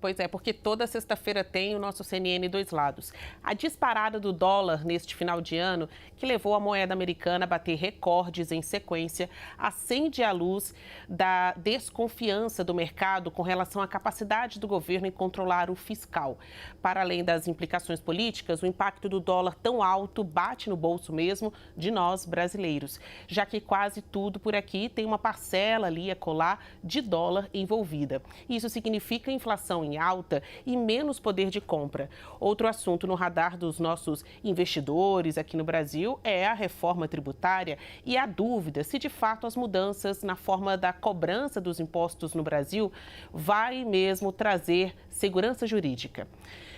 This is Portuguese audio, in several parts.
Pois é, porque toda sexta-feira tem o nosso CNN Dois Lados. A disparada do dólar neste final de ano, que levou a moeda americana a bater recordes em sequência, acende a luz da desconfiança do mercado com relação à capacidade do governo em controlar o fiscal. Para além das implicações políticas, o impacto do dólar tão alto bate no bolso mesmo de nós brasileiros, já que quase tudo por aqui tem uma parcela ali a colar de dólar envolvida. Isso significa inflação em alta e menos poder de compra. Outro assunto no radar dos nossos investidores aqui no Brasil é a reforma tributária e a dúvida se de fato as mudanças na forma da cobrança dos impostos no Brasil vai mesmo trazer segurança jurídica.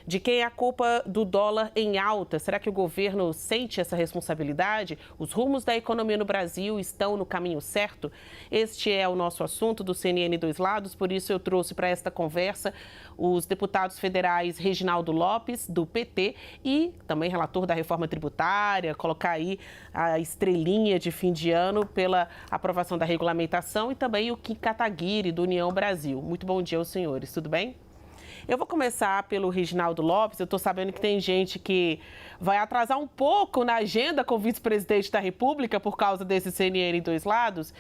De quem é a culpa do dólar em alta? Será que o governo sente essa responsabilidade? Os rumos da economia no Brasil estão no caminho certo? Este é o nosso assunto do CNN Dois Lados, por isso eu trouxe para esta conversa os deputados federais Reginaldo Lopes, do PT, e também relator da reforma tributária, colocar aí a estrelinha de fim de ano pela aprovação da regulamentação, e também o Kim Kataguiri, do União Brasil. Muito bom dia aos senhores, tudo bem? Eu vou começar pelo Reginaldo Lopes. Eu estou sabendo que tem gente que vai atrasar um pouco na agenda com o vice-presidente da República por causa desse CNN Dois Lados.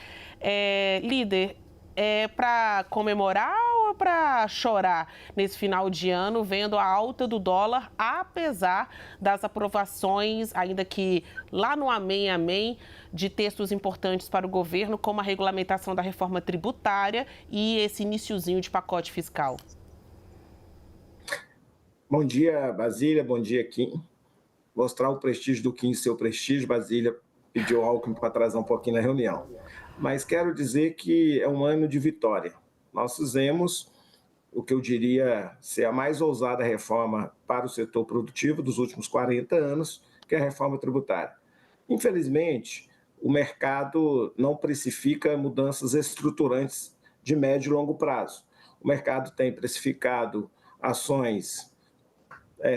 Líder, é para comemorar ou é para chorar nesse final de ano, vendo a alta do dólar, apesar das aprovações, ainda que lá no amém, amém, de textos importantes para o governo, como a regulamentação da reforma tributária e esse iniciozinho de pacote fiscal? Bom dia, Basília. Bom dia, Kim. Mostrar o prestígio do Kim, seu prestígio, Basília pediu ao Alckmin para atrasar um pouquinho na reunião. Mas quero dizer que é um ano de vitória. Nós fizemos o que eu diria ser a mais ousada reforma para o setor produtivo dos últimos 40 anos, que é a reforma tributária. Infelizmente, o mercado não precifica mudanças estruturantes de médio e longo prazo. O mercado tem precificado ações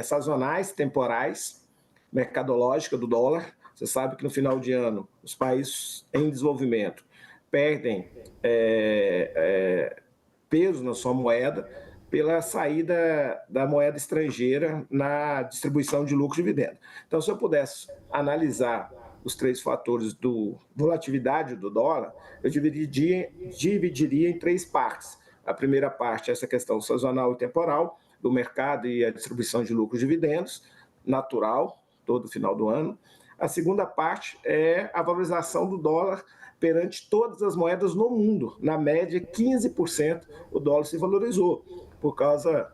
sazonais, temporais, mercadológica do dólar. Você sabe que no final de ano os países em desenvolvimento perdem peso na sua moeda pela saída da moeda estrangeira na distribuição de lucro e dividendo. Então, se eu pudesse analisar os três fatores do volatilidade do dólar, eu dividiria em três partes. A primeira parte é essa questão sazonal e temporal do mercado e a distribuição de lucros e dividendos, natural, todo final do ano. A segunda parte é a valorização do dólar perante todas as moedas no mundo. Na média, 15% o dólar se valorizou, por causa da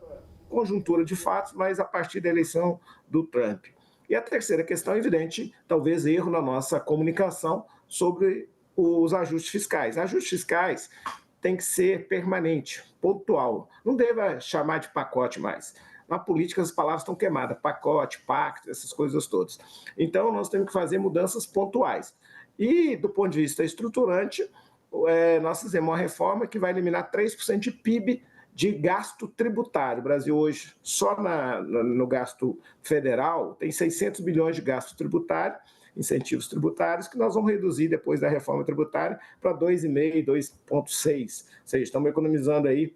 conjuntura de fatos, mas a partir da eleição do Trump. E a terceira questão, evidente, talvez erro na nossa comunicação sobre os ajustes fiscais. Ajustes fiscais tem que ser permanente, pontual. Não deva chamar de pacote mais. Na política, as palavras estão queimadas. Pacote, pacto, essas coisas todas. Então, nós temos que fazer mudanças pontuais. E, do ponto de vista estruturante, nós fizemos uma reforma que vai eliminar 3% de PIB de gasto tributário. O Brasil hoje, só no gasto federal, tem 600 bilhões de gasto tributário, incentivos tributários, que nós vamos reduzir depois da reforma tributária para 2,5%, 2,6%. Ou seja, estamos economizando aí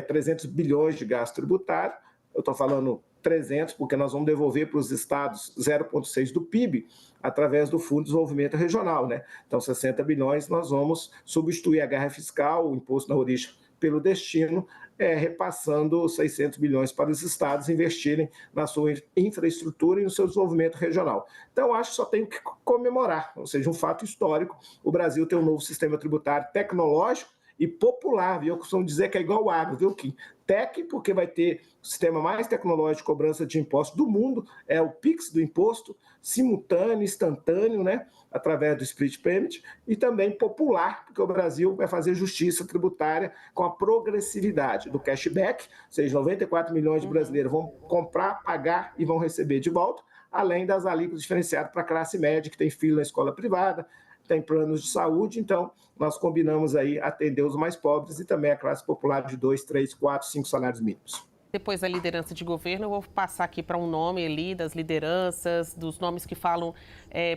300 bilhões de gasto tributário. Eu estou falando 300 porque nós vamos devolver para os estados 0,6% do PIB através do Fundo de Desenvolvimento Regional, né? Então, 60 bilhões nós vamos substituir a guerra fiscal, o imposto na origem, pelo destino, repassando 600 bilhões para os estados investirem na sua infraestrutura e no seu desenvolvimento regional. Então, acho que só tenho que comemorar, ou seja, um fato histórico. O Brasil tem um novo sistema tributário tecnológico e popular, viu? Eu costumo dizer que é igual o agro, viu, Kim? Tec, porque vai ter o sistema mais tecnológico de cobrança de impostos do mundo, é o Pix do imposto, simultâneo, instantâneo, né? Através do split payment, e também popular, porque o Brasil vai fazer justiça tributária com a progressividade do cashback, ou seja, 94 milhões de brasileiros vão comprar, pagar e vão receber de volta, além das alíquotas diferenciadas para a classe média, que tem filho na escola privada, tem planos de saúde. Então nós combinamos aí atender os mais pobres e também a classe popular de 2, 3, 4, 5 salários mínimos. depois da liderança de governo, eu vou passar aqui para um nome ali das lideranças, dos nomes que falam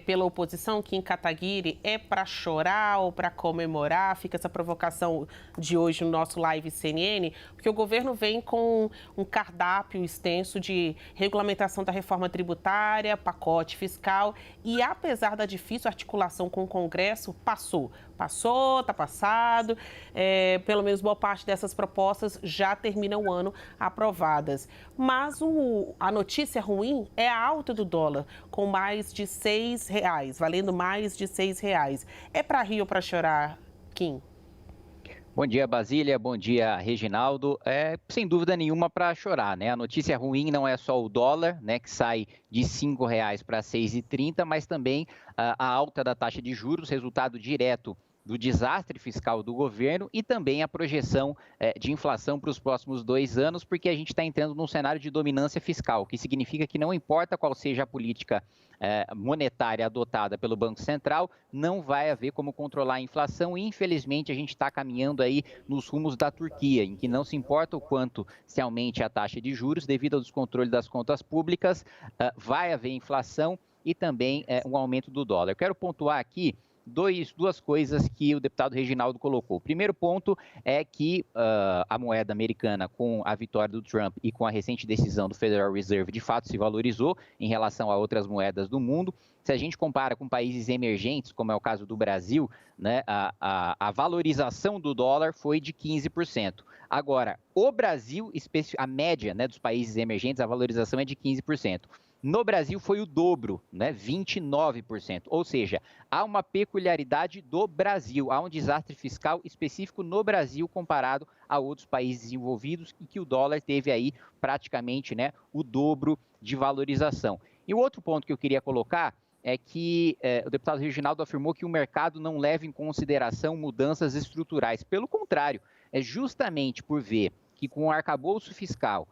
pela oposição, Kim Kataguiri. É para chorar ou para comemorar? Fica essa provocação de hoje no nosso Live CNN, porque o governo vem com um cardápio extenso de regulamentação da reforma tributária, pacote fiscal, e apesar da difícil articulação com o Congresso, passou, está passado, pelo menos boa parte dessas propostas já terminam o ano aprovadas. Mas a notícia ruim é a alta do dólar, com mais de R$6, valendo mais de R$6. É para rir ou para chorar, Kim? Bom dia, Basília. Bom dia, Reginaldo. Sem dúvida nenhuma para chorar, né? A notícia ruim não é só o dólar, né, que sai de R$5 para 6,30, mas também a alta da taxa de juros, resultado direto do desastre fiscal do governo e também a projeção de inflação para os próximos 2 anos, porque a gente está entrando num cenário de dominância fiscal, que significa que não importa qual seja a política monetária adotada pelo Banco Central, não vai haver como controlar a inflação e, infelizmente, a gente está caminhando aí nos rumos da Turquia, em que não se importa o quanto se aumente a taxa de juros, devido ao descontrole das contas públicas, vai haver inflação e também um aumento do dólar. Eu quero pontuar aqui duas coisas que o deputado Reginaldo colocou. O primeiro ponto é que a moeda americana, com a vitória do Trump e com a recente decisão do Federal Reserve, de fato se valorizou em relação a outras moedas do mundo. Se a gente compara com países emergentes, como é o caso do Brasil, né, a valorização do dólar foi de 15%. Agora, o Brasil, a média, né, dos países emergentes, a valorização é de 15%. No Brasil foi o dobro, né, 29%. Ou seja, há uma peculiaridade do Brasil, há um desastre fiscal específico no Brasil comparado a outros países desenvolvidos e que o dólar teve aí praticamente, né, o dobro de valorização. E o outro ponto que eu queria colocar é que o deputado Reginaldo afirmou que o mercado não leva em consideração mudanças estruturais. Pelo contrário, é justamente por ver que com o arcabouço fiscal,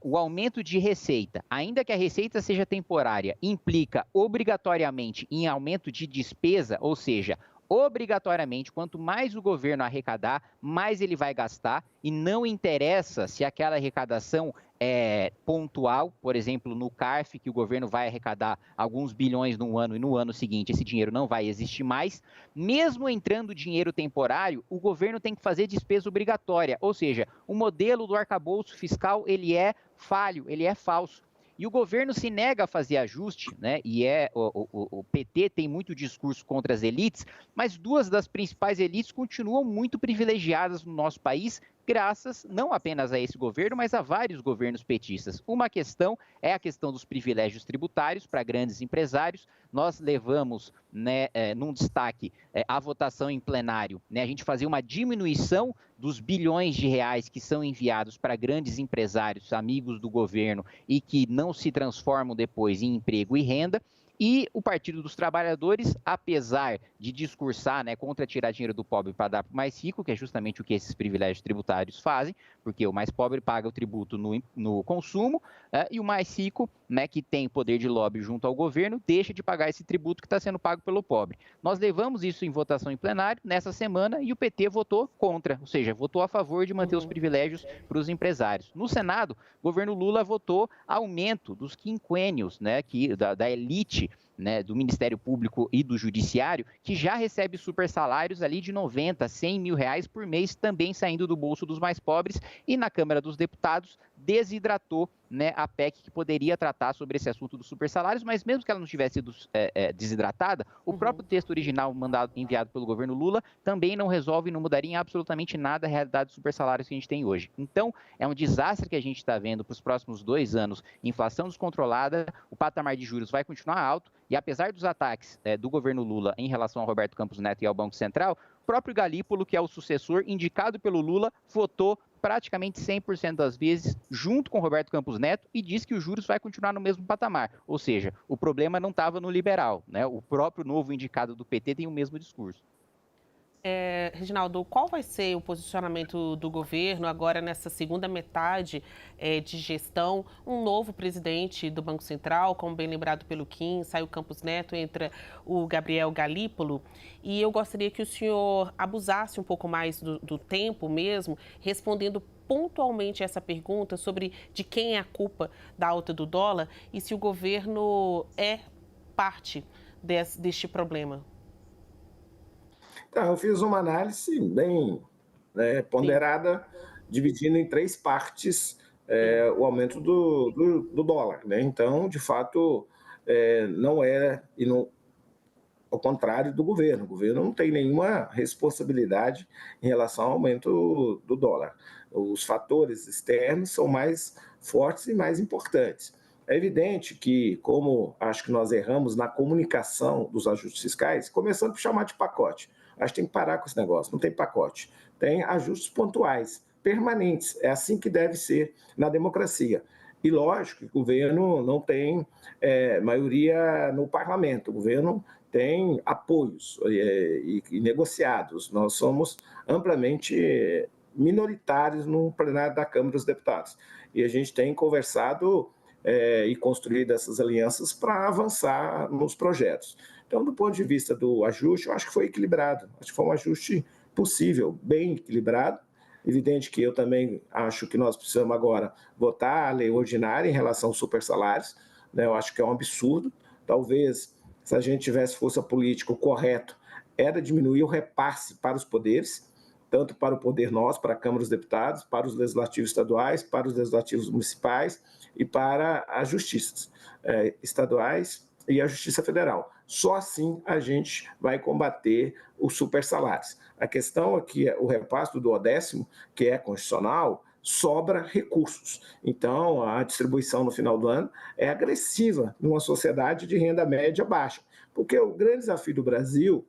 o aumento de receita, ainda que a receita seja temporária, implica obrigatoriamente em aumento de despesa, ou seja, obrigatoriamente, quanto mais o governo arrecadar, mais ele vai gastar, e não interessa se aquela arrecadação é pontual, por exemplo, no CARF, que o governo vai arrecadar alguns bilhões num ano e no ano seguinte esse dinheiro não vai existir mais. Mesmo entrando dinheiro temporário, o governo tem que fazer despesa obrigatória, ou seja, o modelo do arcabouço fiscal ele é falho, ele é falso. E o governo se nega a fazer ajuste, né? E o PT tem muito discurso contra as elites, mas duas das principais elites continuam muito privilegiadas no nosso país, graças não apenas a esse governo, mas a vários governos petistas. Uma questão é a questão dos privilégios tributários para grandes empresários. Nós levamos, né, num destaque, a votação em plenário, né, a gente fazer uma diminuição dos bilhões de reais que são enviados para grandes empresários, amigos do governo, e que não se transformam depois em emprego e renda. E o Partido dos Trabalhadores, apesar de discursar, né, contra tirar dinheiro do pobre para dar para o mais rico, que é justamente o que esses privilégios tributários fazem, porque o mais pobre paga o tributo no consumo, e o mais rico, né, que tem poder de lobby junto ao governo, deixa de pagar esse tributo que está sendo pago pelo pobre. Nós levamos isso em votação em plenário nessa semana e o PT votou contra, ou seja, votou a favor de manter os privilégios para os empresários. No Senado, o governo Lula votou aumento dos quinquênios, né, da elite, né, do Ministério Público e do Judiciário, que já recebe super salários ali de 90, 100 mil reais por mês, também saindo do bolso dos mais pobres, e na Câmara dos Deputados desidratou, né, a PEC que poderia tratar sobre esse assunto dos super salários, mas mesmo que ela não tivesse sido desidratada, o próprio texto original enviado pelo governo Lula também não resolve, não mudaria em absolutamente nada a realidade dos super salários que a gente tem hoje. Então, é um desastre que a gente está vendo para os próximos 2 anos, inflação descontrolada, o patamar de juros vai continuar alto, e apesar dos ataques do governo Lula em relação ao Roberto Campos Neto e ao Banco Central, o próprio Galípolo, que é o sucessor indicado pelo Lula, votou praticamente 100% das vezes junto com Roberto Campos Neto e diz que os juros vai continuar no mesmo patamar. Ou seja, o problema não estava no liberal, né? O próprio novo indicado do PT tem o mesmo discurso. Reginaldo, qual vai ser o posicionamento do governo agora nessa segunda metade de gestão? Um novo presidente do Banco Central, como bem lembrado pelo Kim, sai o Campos Neto, entra o Gabriel Galípolo. E eu gostaria que o senhor abusasse um pouco mais do tempo mesmo, respondendo pontualmente essa pergunta sobre de quem é a culpa da alta do dólar e se o governo é parte deste problema. Então, eu fiz uma análise bem, né, Sim, ponderada, dividindo em três partes sim, o aumento do dólar. Né? Então, de fato, não é, e não, ao contrário do governo. O governo não tem nenhuma responsabilidade em relação ao aumento do dólar. Os fatores externos são mais fortes e mais importantes. É evidente que, como acho que nós erramos na comunicação dos ajustes fiscais, começando por chamar de pacote. Acho que tem que parar com esse negócio, não tem pacote. Tem ajustes pontuais, permanentes. É assim que deve ser na democracia. E lógico que o governo não tem maioria no parlamento. O governo tem apoios e negociados. Nós somos amplamente minoritários no plenário da Câmara dos Deputados. E a gente tem conversado e construído essas alianças para avançar nos projetos. Então, do ponto de vista do ajuste, eu acho que foi equilibrado. Acho que foi um ajuste possível, bem equilibrado. Evidente que eu também acho que nós precisamos agora votar a lei ordinária em relação aos supersalários. Né? Eu acho que é um absurdo. Talvez, se a gente tivesse força política, o correto era diminuir o repasse para os poderes, tanto para o poder nosso, para a Câmara dos Deputados, para os legislativos estaduais, para os legislativos municipais e para as justiças estaduais e a Justiça Federal. Só assim a gente vai combater os supersalários. A questão é que o repasse do 10º, que é constitucional, sobra recursos. Então, a distribuição no final do ano é agressiva numa sociedade de renda média baixa, porque o grande desafio do Brasil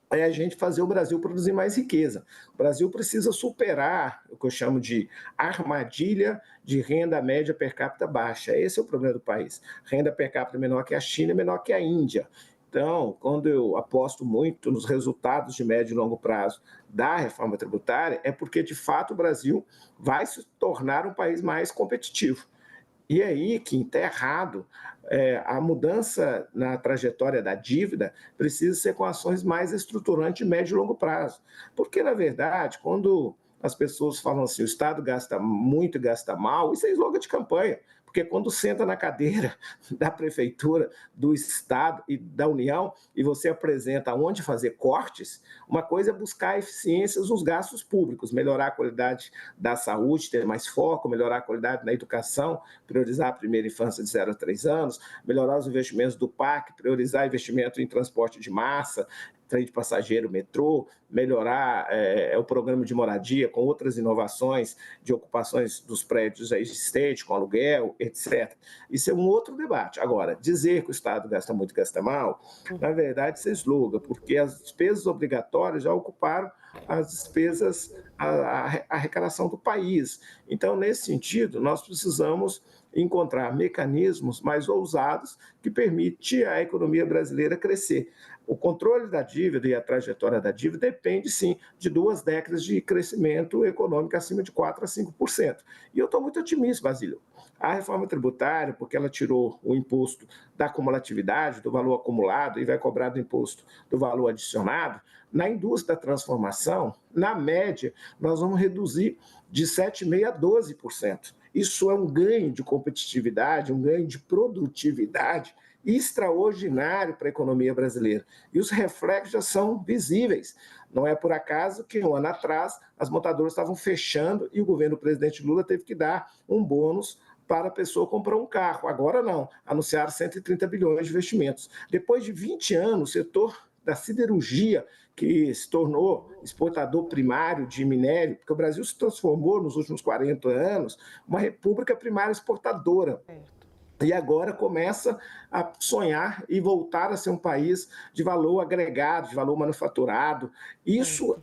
é a gente fazer o Brasil produzir mais riqueza. O Brasil precisa superar o que eu chamo de armadilha de renda média per capita baixa. Esse é o problema do país. Renda per capita menor que a China, menor que a Índia. Então, quando eu aposto muito nos resultados de médio e longo prazo da reforma tributária, é porque, de fato, o Brasil vai se tornar um país mais competitivo. E aí, Kim, está errado. A mudança na trajetória da dívida precisa ser com ações mais estruturantes de médio e longo prazo. Porque, na verdade, quando as pessoas falam assim, o Estado gasta muito e gasta mal, isso é slogan de campanha. Porque quando senta na cadeira da prefeitura, do Estado e da União e você apresenta onde fazer cortes, uma coisa é buscar eficiências nos gastos públicos, melhorar a qualidade da saúde, ter mais foco, melhorar a qualidade na educação, priorizar a primeira infância de 0 a 3 anos, melhorar os investimentos do PAC, priorizar investimento em transporte de massa, trem de passageiro, metrô, melhorar o programa de moradia com outras inovações de ocupações dos prédios existentes, com aluguel, etc. Isso é um outro debate. Agora, dizer que o Estado gasta muito e gasta mal, na verdade, isso é slogan, porque as despesas obrigatórias já ocuparam as despesas, a arrecadação do país. Então, nesse sentido, nós precisamos encontrar mecanismos mais ousados que permitem a economia brasileira crescer. O controle da dívida e a trajetória da dívida depende, sim, de 2 décadas de crescimento econômico acima de 4% a 5%. E eu estou muito otimista, Basílio. A reforma tributária, porque ela tirou o imposto da cumulatividade, do valor acumulado, e vai cobrar do imposto do valor adicionado, na indústria da transformação, na média, nós vamos reduzir de 7,5% a 12%. Isso é um ganho de competitividade, um ganho de produtividade extraordinário para a economia brasileira. E os reflexos já são visíveis. Não é por acaso que, um ano atrás, as montadoras estavam fechando e o governo do presidente Lula teve que dar um bônus para a pessoa comprar um carro. Agora não, anunciaram 130 bilhões de investimentos. Depois de 20 anos, o setor da siderurgia, que se tornou exportador primário de minério, porque o Brasil se transformou nos últimos 40 anos uma república primária exportadora. E agora começa a sonhar e voltar a ser um país de valor agregado, de valor manufaturado. Isso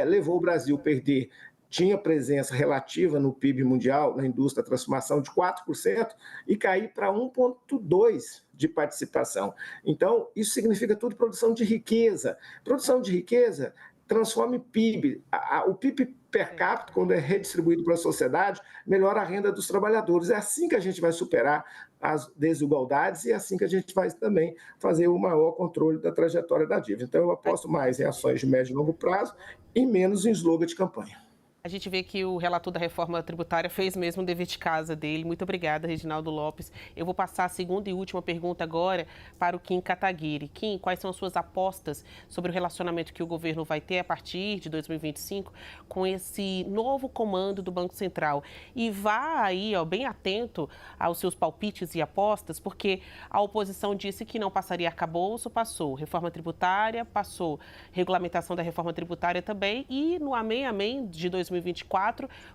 levou o Brasil a perder, tinha presença relativa no PIB mundial, na indústria da transformação, de 4%, e cair para 1,2% de participação. Então, isso significa tudo produção de riqueza. Produção de riqueza transforma em PIB. O PIB per capita, quando é redistribuído para a sociedade, melhora a renda dos trabalhadores. É assim que a gente vai superar as desigualdades e é assim que a gente vai também fazer o maior controle da trajetória da dívida. Então, eu aposto mais em ações de médio e longo prazo e menos em slogan de campanha. A gente vê que o relator da reforma tributária fez mesmo o dever de casa dele. Muito obrigada, Reginaldo Lopes. Eu vou passar a segunda e última pergunta agora para o Kim Kataguiri. Kim, quais são as suas apostas sobre o relacionamento que o governo vai ter a partir de 2025 com esse novo comando do Banco Central? E vá aí, bem atento aos seus palpites e apostas, porque a oposição disse que não passaria arcabouço, passou. Reforma tributária, passou. Regulamentação da reforma tributária também. E no Amém de 2024,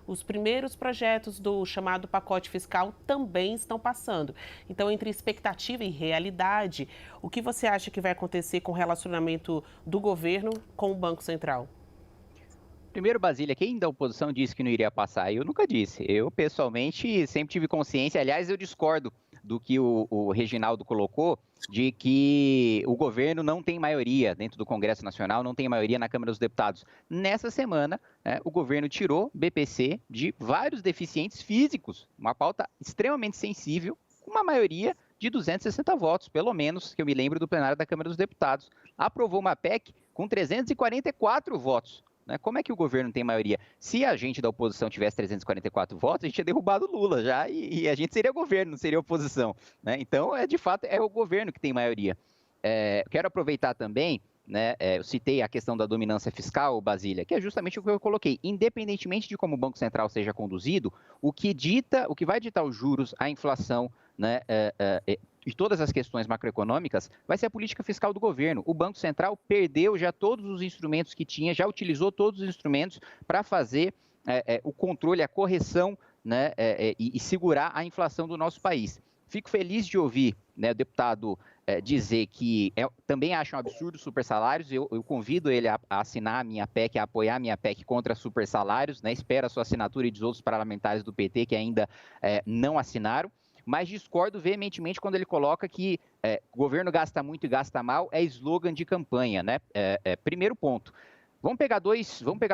os primeiros projetos do chamado pacote fiscal também estão passando. Então, entre expectativa e realidade, o que você acha que vai acontecer com o relacionamento do governo com o Banco Central? Primeiro, Basília, quem da oposição disse que não iria passar? Eu nunca disse. Eu, pessoalmente, sempre tive consciência. Aliás, eu discordo do que o Reginaldo colocou, de que o governo não tem maioria dentro do Congresso Nacional, não tem maioria na Câmara dos Deputados. Nessa semana, o governo tirou BPC de vários deficientes físicos, uma pauta extremamente sensível, com uma maioria de 260 votos, pelo menos, que eu me lembro do plenário da Câmara dos Deputados. Aprovou uma PEC com 344 votos. Como é que o governo tem maioria? Se a gente da oposição tivesse 344 votos, a gente tinha derrubado o Lula já e a gente seria governo, não seria oposição. Então, de fato, é o governo que tem maioria. Quero aproveitar também, eu citei a questão da dominância fiscal, Basília, que é justamente o que eu coloquei. Independentemente de como o Banco Central seja conduzido, o que vai ditar os juros, a inflação, e todas as questões macroeconômicas, vai ser a política fiscal do governo. O Banco Central perdeu já todos os instrumentos que tinha, já utilizou todos os instrumentos para fazer o controle, a correção, e segurar a inflação do nosso país. Fico feliz de ouvir o deputado dizer que também acha um absurdo super salários. Eu convido ele a assinar a minha PEC, a apoiar a minha PEC contra super salários. Espero a sua assinatura e dos outros parlamentares do PT que ainda não assinaram. Mas discordo veementemente quando ele coloca que o governo gasta muito e gasta mal, é slogan de campanha, primeiro ponto. Vamos pegar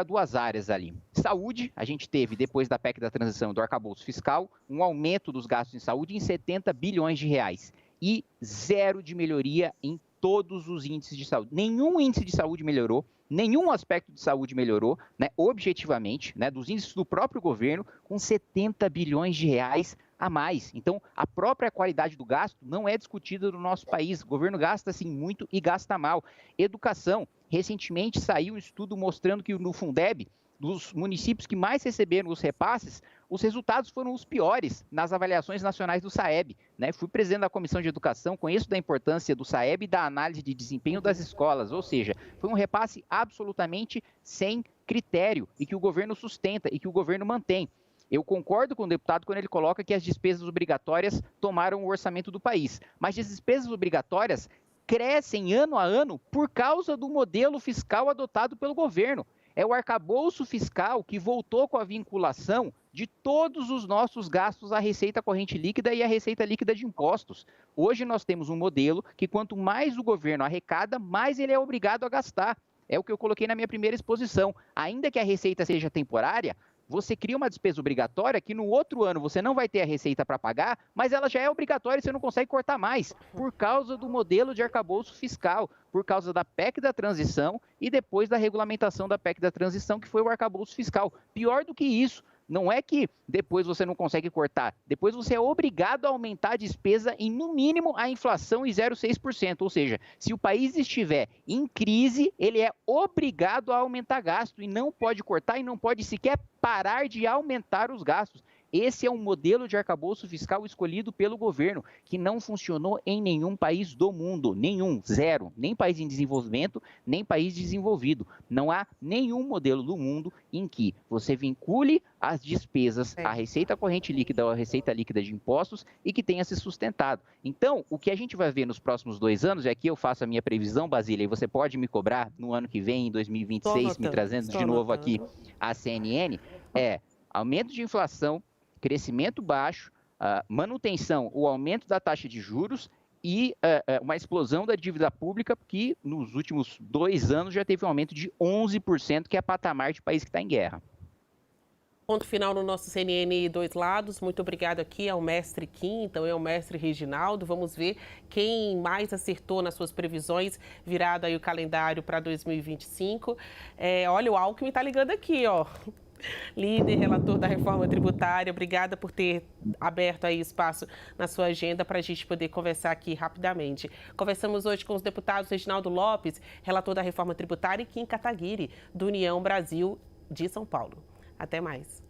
duas áreas ali. Saúde, a gente teve, depois da PEC da transição do arcabouço fiscal, um aumento dos gastos em saúde em 70 bilhões de reais. E zero de melhoria em todos os índices de saúde. Nenhum índice de saúde melhorou, nenhum aspecto de saúde melhorou, objetivamente, dos índices do próprio governo, com 70 bilhões de reais a mais. Então, a própria qualidade do gasto não é discutida no nosso país. O governo gasta, assim, muito e gasta mal. Educação. Recentemente saiu um estudo mostrando que no Fundeb, dos municípios que mais receberam os repasses, os resultados foram os piores nas avaliações nacionais do SAEB. Fui presidente da Comissão de Educação, conheço da importância do SAEB e da análise de desempenho das escolas, ou seja, foi um repasse absolutamente sem critério e que o governo sustenta e que o governo mantém. Eu concordo com o deputado quando ele coloca que as despesas obrigatórias tomaram o orçamento do país, mas as despesas obrigatórias crescem ano a ano por causa do modelo fiscal adotado pelo governo. É o arcabouço fiscal que voltou com a vinculação de todos os nossos gastos à receita corrente líquida e à receita líquida de impostos. Hoje nós temos um modelo que quanto mais o governo arrecada, mais ele é obrigado a gastar. É o que eu coloquei na minha primeira exposição. Ainda que a receita seja temporária, você cria uma despesa obrigatória que no outro ano você não vai ter a receita para pagar, mas ela já é obrigatória e você não consegue cortar mais, por causa do modelo de arcabouço fiscal, por causa da PEC da transição e depois da regulamentação da PEC da transição, que foi o arcabouço fiscal. Pior do que isso, não é que depois você não consegue cortar, depois você é obrigado a aumentar a despesa em, no mínimo, a inflação em 0,6%. Ou seja, se o país estiver em crise, ele é obrigado a aumentar gasto e não pode cortar e não pode sequer parar de aumentar os gastos. Esse é um modelo de arcabouço fiscal escolhido pelo governo, que não funcionou em nenhum país do mundo, nenhum, zero, nem país em desenvolvimento, nem país desenvolvido. Não há nenhum modelo do mundo em que você vincule as despesas à receita corrente líquida ou à receita líquida de impostos e que tenha se sustentado. Então, o que a gente vai ver nos próximos 2 anos, e aqui eu faço a minha previsão, Basília, e você pode me cobrar no ano que vem, em 2026, me trazendo de novo aqui a CNN, é aumento de inflação, crescimento baixo, manutenção, o aumento da taxa de juros e uma explosão da dívida pública que nos últimos 2 anos já teve um aumento de 11%, que é patamar de país que está em guerra. Ponto final no nosso CNN Dois Lados. Muito obrigado aqui ao mestre Kim, então é o mestre Reginaldo. Vamos ver quem mais acertou nas suas previsões, virado aí o calendário para 2025. Olha, o Alckmin está ligando aqui, ó. Líder, relator da reforma tributária, obrigada por ter aberto aí espaço na sua agenda para a gente poder conversar aqui rapidamente. Conversamos hoje com os deputados Reginaldo Lopes, relator da reforma tributária, e Kim Kataguiri, do União Brasil de São Paulo. Até mais.